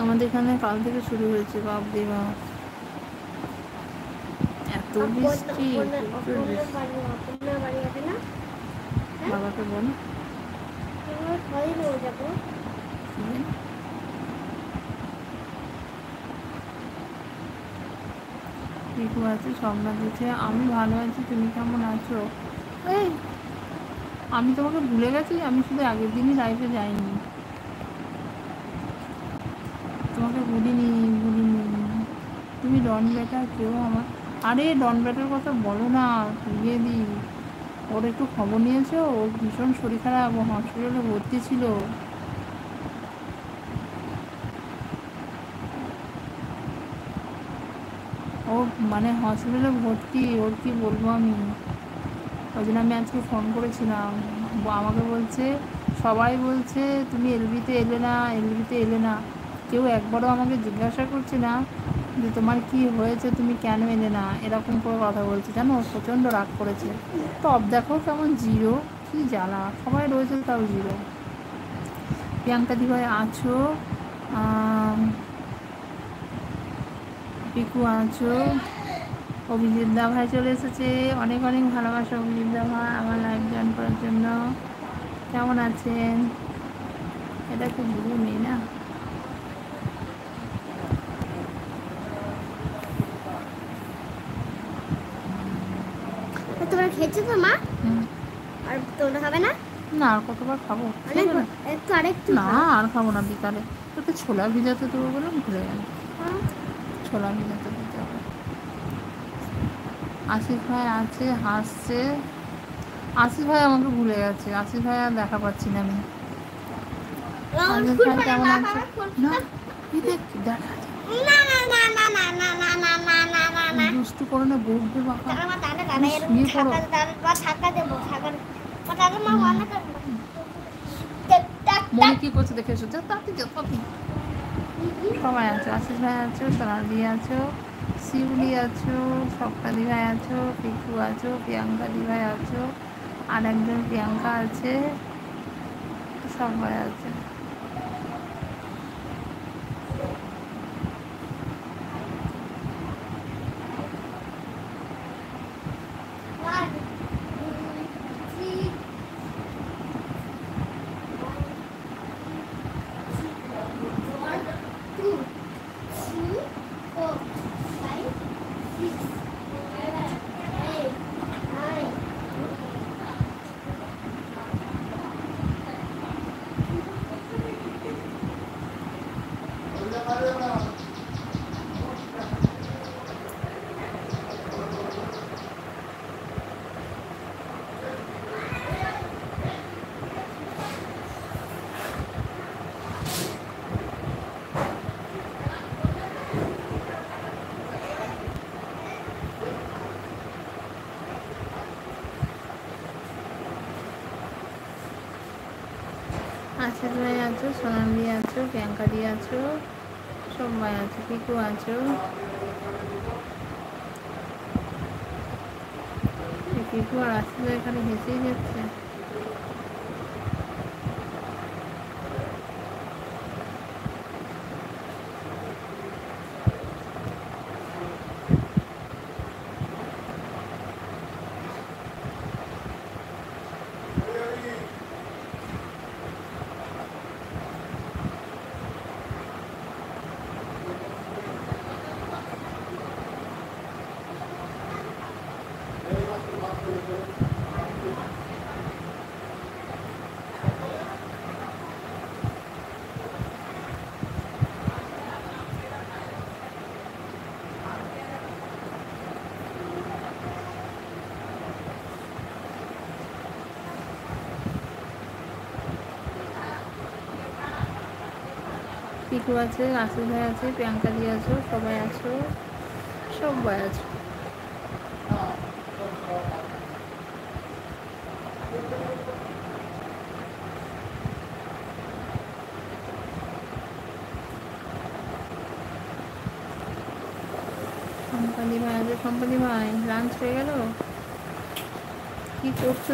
আমাদের এখানে কাল থেকে শুরু হয়েছে, বাপ রে বাপ, এত বৃষ্টি, প্রচুর বৃষ্টি। বাবাকে বল পিকু আছে, স্বপ্না দিচ্ছে, আমি ভালো আছি, তুমি কেমন আছো? এই আমি তোমাকে ভুলে গেছি, আমি শুধু আগের দিনই লাইফে যাইনি, তোমাকে ভুলিনি। তুমি ডন বেটা কেউ আমার, আরে ডন বেটার কথা বলো না, বিয়ে দি, ওর একটু খবর নিয়েছো? ওর ভীষণ শরীর খারাপ, ও হসপিটালে ভর্তি ছিল। ও মানে হসপিটালে ভর্তি, ওর কি বলবো আমি, ওই জন্য আমি আজকে ফোন করেছিলাম। আমাকে বলছে, সবাই বলছে তুমি এলবিতে এলে না, কেউ একবারও আমাকে জিজ্ঞাসা করছে না যে তোমার কি হয়েছে, তুমি কেন এলে না, এরকম করে কথা বলছে, জানো প্রচণ্ড রাগ করেছে। টপ দেখো কেমন জিরো, কি জ্বালা, সবাই রয়েছে তাও জিরো। প্রিয়াঙ্কা দিভাই আছো, পিকু আছো, অভিজিৎ দা ভাই চলে এসেছে, অনেক অনেক ভালোবাসা অভিজিৎ দা ভাই আমার লাইভ জয়েন করার জন্য। কেমন আছেন? এটা খুব বুড়ো নেই না, তোমরা খেয়েছো তো মা? আর তোমরা খাবে না? না আর কতবার খাবো, আরেকটু না আর খাবো না, বিকালে তোকে ছোলা ভিজাতে দেবো বললাম, ভুলে গেল, ছোলা ভিজাতে দিতে হবে। আশিস ভাই আছে, হাসছে, আশিস ভাই আমাকে ভুলে গেছে, আশিস ভাই আর দেখা পাচ্ছি না আমি। আশিস ভাই কেমন আছে? না দেখা দুষ্টু করে না, বলবে বাবা শুয়ে পড়ো। মনে কি করছে দেখে এসো, তাতে সবাই আছো, আশিস ভাই আছো, সোনালি আছো, শিউলি আছো, স্বপ্নাদি ভাই আছো, পিকু আছো, প্রিয়াঙ্কা দি ভাই আছো, আর একজন প্রিয়াঙ্কা আছে, সবাই আছে। আশিস ভাই আছো, সোনালি আছো, প্রিয়াঙ্কা দি আছো, সবাই আছো, পিকু আছো, পিকু আর আশিস ভাই এখানে হেসেই যাচ্ছে। পিকু আছে, আশিস ভাই আছে, প্রিয়াঙ্কা দি আছো, সবাই আছো, সবাই আছো। সম্পাদি ভাই আছে, সম্পাদি ভাই লাঞ্চ হয়ে গেল, কি করছো?